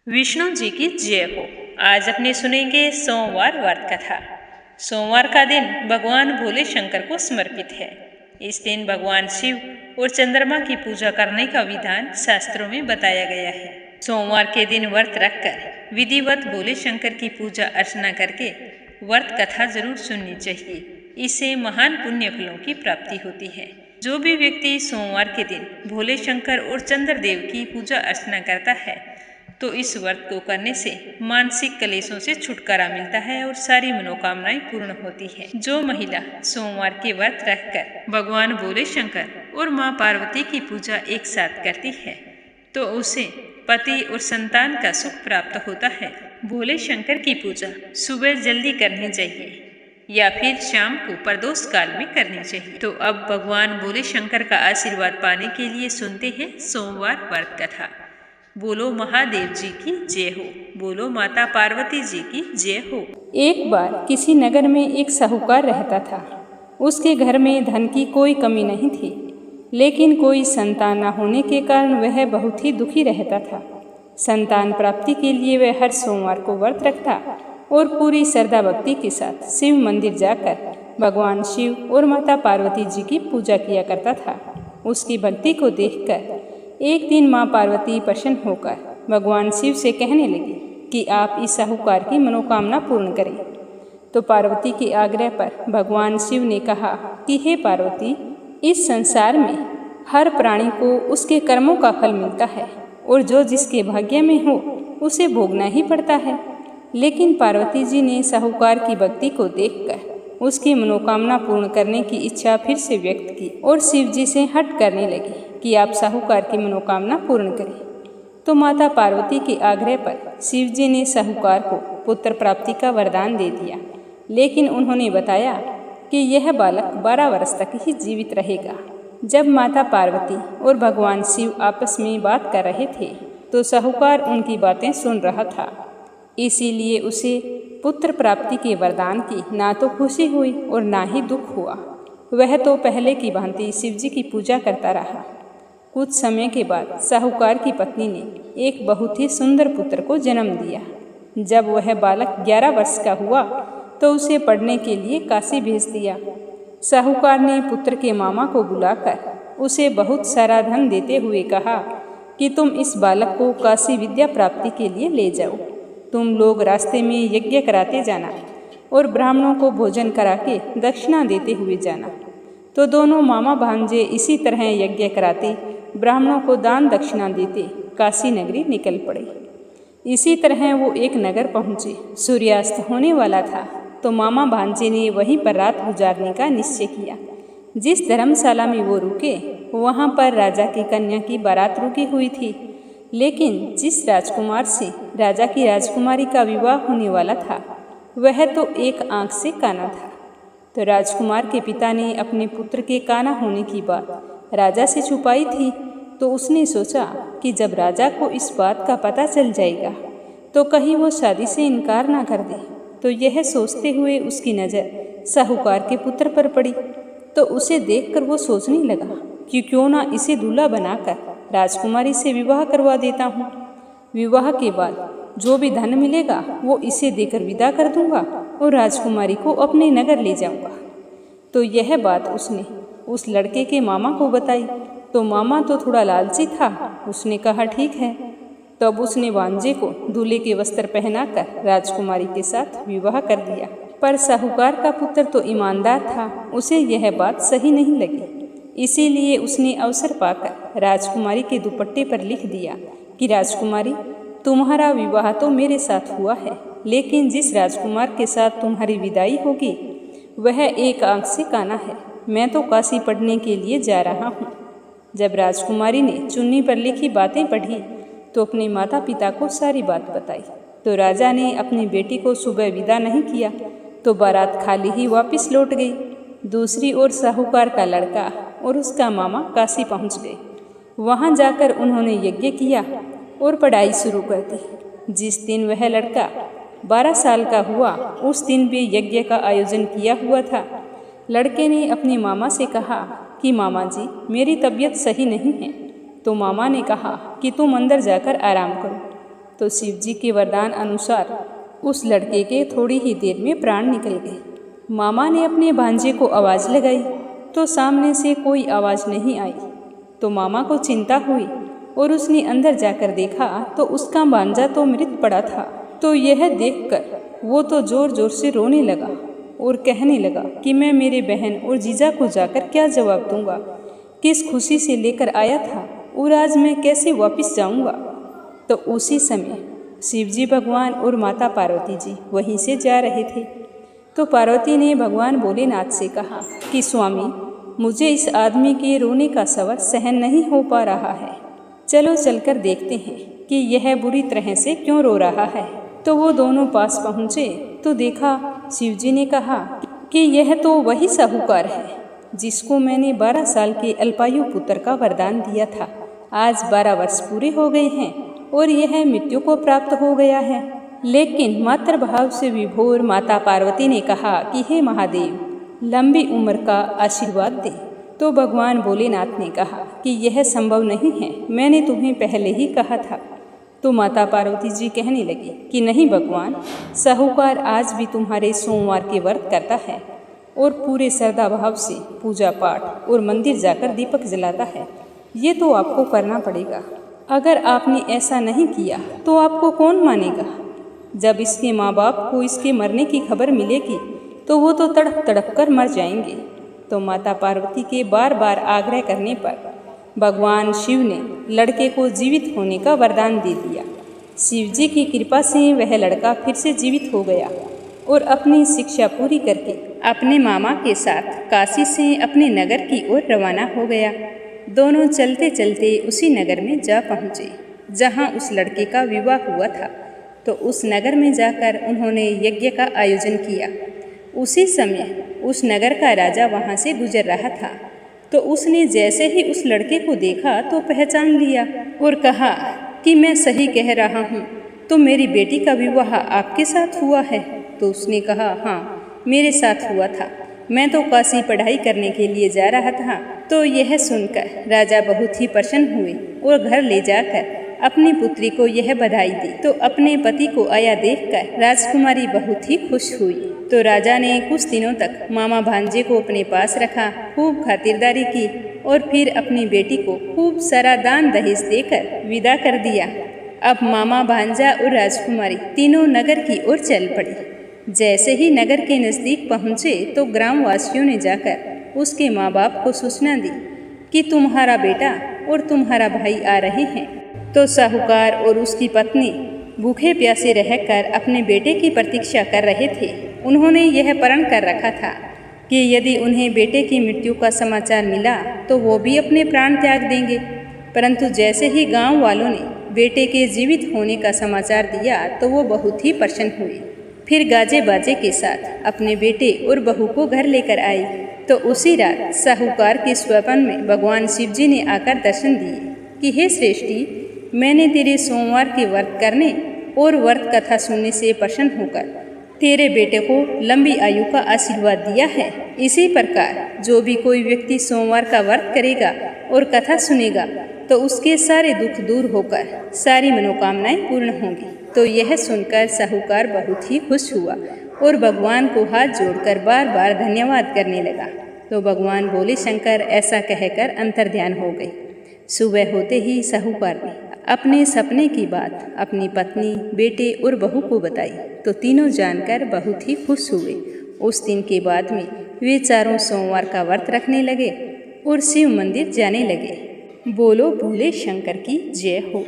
विष्णु जी की जय हो। आज अपने सुनेंगे सोमवार व्रत कथा। सोमवार का दिन भगवान भोले शंकर को समर्पित है। इस दिन भगवान शिव और चंद्रमा की पूजा करने का विधान शास्त्रों में बताया गया है। सोमवार के दिन व्रत रखकर विधिवत भोले शंकर की पूजा अर्चना करके व्रत कथा जरूर सुननी चाहिए। इससे महान पुण्य फलों की प्राप्ति होती है। जो भी व्यक्ति सोमवार के दिन भोले शंकर और चंद्रदेव की पूजा अर्चना करता है तो इस व्रत को करने से मानसिक कलेशों से छुटकारा मिलता है और सारी मनोकामनाएं पूर्ण होती है। जो महिला सोमवार के व्रत रखकर भगवान भोले शंकर और मां पार्वती की पूजा एक साथ करती है तो उसे पति और संतान का सुख प्राप्त होता है। भोले शंकर की पूजा सुबह जल्दी करनी चाहिए या फिर शाम को प्रदोष काल में करनी चाहिए। तो अब भगवान भोले शंकर का आशीर्वाद पाने के लिए सुनते हैं सोमवार व्रत कथा। बोलो महादेव जी की जय हो, बोलो माता पार्वती जी की जय हो। एक बार किसी नगर में एक साहूकार रहता था। उसके घर में धन की कोई कमी नहीं थी, लेकिन कोई संतान न होने के कारण वह बहुत ही दुखी रहता था। संतान प्राप्ति के लिए वह हर सोमवार को व्रत रखता और पूरी श्रद्धा भक्ति के साथ शिव मंदिर जाकर भगवान शिव और माता पार्वती जी की पूजा किया करता था। उसकी भक्ति को देखकर एक दिन माँ पार्वती प्रसन्न होकर भगवान शिव से कहने लगी कि आप इस साहूकार की मनोकामना पूर्ण करें। तो पार्वती के आग्रह पर भगवान शिव ने कहा कि हे पार्वती, इस संसार में हर प्राणी को उसके कर्मों का फल मिलता है और जो जिसके भाग्य में हो उसे भोगना ही पड़ता है। लेकिन पार्वती जी ने साहूकार की भक्ति को देखकर उसकी मनोकामना पूर्ण करने की इच्छा फिर से व्यक्त की और शिव जी से हट करने लगी कि आप साहूकार की मनोकामना पूर्ण करें। तो माता पार्वती के आग्रह पर शिव जी ने साहूकार को पुत्र प्राप्ति का वरदान दे दिया, लेकिन उन्होंने बताया कि यह बालक 12 वर्ष तक ही जीवित रहेगा। जब माता पार्वती और भगवान शिव आपस में बात कर रहे थे तो साहूकार उनकी बातें सुन रहा था, इसीलिए उसे पुत्र प्राप्ति के वरदान की ना तो खुशी हुई और ना ही दुख हुआ। वह तो पहले की भांति शिव जी की पूजा करता रहा। कुछ समय के बाद साहूकार की पत्नी ने एक बहुत ही सुंदर पुत्र को जन्म दिया। जब वह बालक 11 वर्ष का हुआ तो उसे पढ़ने के लिए काशी भेज दिया। साहूकार ने पुत्र के मामा को बुलाकर उसे बहुत सारा धन देते हुए कहा कि तुम इस बालक को काशी विद्या प्राप्ति के लिए ले जाओ। तुम लोग रास्ते में यज्ञ कराते जाना और ब्राह्मणों को भोजन करा के दक्षिणा देते हुए जाना। तो दोनों मामा भांजे इसी तरह यज्ञ कराते, ब्राह्मणों को दान दक्षिणा देते काशी नगरी निकल पड़े। इसी तरह वो एक नगर पहुँचे। सूर्यास्त होने वाला था तो मामा भांजे ने वहीं पर रात गुजारने का निश्चय किया। जिस धर्मशाला में वो रुके वहाँ पर राजा की कन्या की बारात रुकी हुई थी, लेकिन जिस राजकुमार से राजा की राजकुमारी का विवाह होने वाला था वह तो एक आंख से काना था। तो राजकुमार के पिता ने अपने पुत्र के काना होने की बात राजा से छुपाई थी। तो उसने सोचा कि जब राजा को इस बात का पता चल जाएगा तो कहीं वो शादी से इनकार ना कर दे। तो यह सोचते हुए उसकी नज़र साहूकार के पुत्र पर पड़ी। तो उसे देखकर वो सोचने लगा कि क्यों ना इसे दूल्हा बनाकर राजकुमारी से विवाह करवा देता हूँ। विवाह के बाद जो भी धन मिलेगा वो इसे देकर विदा कर दूंगा और राजकुमारी को अपने नगर ले जाऊंगा। तो यह बात उसने उस लड़के के मामा को बताई। तो मामा तो थोड़ा लालची था, उसने कहा ठीक है। तब उसने भांजे को दूल्हे के वस्त्र पहनाकर राजकुमारी के साथ विवाह कर दिया। पर साहूकार का पुत्र तो ईमानदार था, उसे यह बात सही नहीं लगी। इसीलिए उसने अवसर पाकर राजकुमारी के दुपट्टे पर लिख दिया कि राजकुमारी, तुम्हारा विवाह तो मेरे साथ हुआ है, लेकिन जिस राजकुमार के साथ तुम्हारी विदाई होगी वह एक आंख से काना है। मैं तो काशी पढ़ने के लिए जा रहा हूँ। जब राजकुमारी ने चुन्नी पर लिखी बातें पढ़ी तो अपने माता पिता को सारी बात बताई। तो राजा ने अपनी बेटी को सुबह विदा नहीं किया तो बारात खाली ही वापस लौट गई। दूसरी ओर साहूकार का लड़का और उसका मामा काशी पहुँच गए। वहाँ जाकर उन्होंने यज्ञ किया और पढ़ाई शुरू कर दी। जिस दिन वह लड़का 12 साल का हुआ उस दिन भी यज्ञ का आयोजन किया हुआ था। लड़के ने अपने मामा से कहा कि मामा जी, मेरी तबीयत सही नहीं है। तो मामा ने कहा कि तुम अंदर जाकर आराम करो। तो शिव जी के वरदान अनुसार उस लड़के के थोड़ी ही देर में प्राण निकल गए। मामा ने अपने भांजे को आवाज़ लगाई तो सामने से कोई आवाज़ नहीं आई। तो मामा को चिंता हुई और उसने अंदर जाकर देखा तो उसका भांजा तो मृत पड़ा था। तो यह देखकर वो तो ज़ोर ज़ोर से रोने लगा और कहने लगा कि मैं मेरे बहन और जीजा को जाकर क्या जवाब दूंगा, किस खुशी से लेकर आया था और आज मैं कैसे वापस जाऊंगा। तो उसी समय शिवजी भगवान और माता पार्वती जी वहीं से जा रहे थे। तो पार्वती ने भगवान भोलेनाथ से कहा कि स्वामी, मुझे इस आदमी के रोने का स्वर सहन नहीं हो पा रहा है, चलो चलकर देखते हैं कि यह बुरी तरह से क्यों रो रहा है। तो वो दोनों पास पहुँचे तो देखा शिवजी ने कहा कि यह तो वही साहूकार है जिसको मैंने 12 साल के अल्पायु पुत्र का वरदान दिया था। आज 12 वर्ष पूरे हो गए हैं और यह मृत्यु को प्राप्त हो गया है। लेकिन मातृभाव से विभोर माता पार्वती ने कहा कि हे महादेव, लंबी उम्र का आशीर्वाद दे। तो भगवान भोलेनाथ ने कहा कि यह संभव नहीं है, मैंने तुम्हें पहले ही कहा था। तो माता पार्वती जी कहने लगी कि नहीं भगवान, साहूकार आज भी तुम्हारे सोमवार के व्रत करता है और पूरे श्रद्धा भाव से पूजा पाठ और मंदिर जाकर दीपक जलाता है। ये तो आपको करना पड़ेगा। अगर आपने ऐसा नहीं किया तो आपको कौन मानेगा। जब इसके माँ बाप को इसके मरने की खबर मिलेगी तो वो तो तड़प तड़प कर मर जाएंगे। तो माता पार्वती के बार बार आग्रह करने पर भगवान शिव ने लड़के को जीवित होने का वरदान दे दिया। शिव जी की कृपा से वह लड़का फिर से जीवित हो गया और अपनी शिक्षा पूरी करके अपने मामा के साथ काशी से अपने नगर की ओर रवाना हो गया। दोनों चलते चलते उसी नगर में जा पहुँचे जहाँ उस लड़के का विवाह हुआ था। तो उस नगर में जाकर उन्होंने यज्ञ का आयोजन किया। उसी समय उस नगर का राजा वहाँ से गुजर रहा था। तो उसने जैसे ही उस लड़के को देखा तो पहचान लिया और कहा कि मैं सही कह रहा हूँ, तो मेरी बेटी का विवाह आपके साथ हुआ है। तो उसने कहा, हाँ मेरे साथ हुआ था, मैं तो काशी पढ़ाई करने के लिए जा रहा था। तो यह सुनकर राजा बहुत ही प्रसन्न हुए और घर ले जाकर अपनी पुत्री को यह बधाई दी। तो अपने पति को आया देखकर राजकुमारी बहुत ही खुश हुई। तो राजा ने कुछ दिनों तक मामा भांजे को अपने पास रखा, खूब खातिरदारी की और फिर अपनी बेटी को खूब सारा दान दहेज देकर विदा कर दिया। अब मामा भांजा और राजकुमारी तीनों नगर की ओर चल पड़ी। जैसे ही नगर के नज़दीक पहुँचे तो ग्रामवासियों ने जाकर उसके माँ बाप को सूचना दी कि तुम्हारा बेटा और तुम्हारा भाई आ रहे हैं। तो साहूकार और उसकी पत्नी भूखे प्यासे रहकर अपने बेटे की प्रतीक्षा कर रहे थे। उन्होंने यह प्रण कर रखा था कि यदि उन्हें बेटे की मृत्यु का समाचार मिला तो वो भी अपने प्राण त्याग देंगे। परंतु जैसे ही गांव वालों ने बेटे के जीवित होने का समाचार दिया तो वो बहुत ही प्रसन्न हुए। फिर गाजे बाजे के साथ अपने बेटे और बहू को घर लेकर आए। तो उसी रात साहूकार के स्वप्न में भगवान शिव जी ने आकर दर्शन दिए कि हे श्रेष्ठी, मैंने तेरे सोमवार के व्रत करने और व्रत कथा सुनने से प्रसन्न होकर तेरे बेटे को लंबी आयु का आशीर्वाद दिया है। इसी प्रकार जो भी कोई व्यक्ति सोमवार का व्रत करेगा और कथा सुनेगा तो उसके सारे दुख दूर होकर सारी मनोकामनाएं पूर्ण होंगी। तो यह सुनकर साहूकार बहुत ही खुश हुआ और भगवान को हाथ जोड़कर बार बार धन्यवाद करने लगा। तो भगवान भोले शंकर ऐसा कहकर अंतर्ध्यान हो गए। सुबह होते ही साहूकार ने अपने सपने की बात अपनी पत्नी, बेटे और बहू को बताई। तो तीनों जानकर बहुत ही खुश हुए। उस दिन के बाद में वे चारों सोमवार का व्रत रखने लगे और शिव मंदिर जाने लगे। बोलो भोले शंकर की जय हो।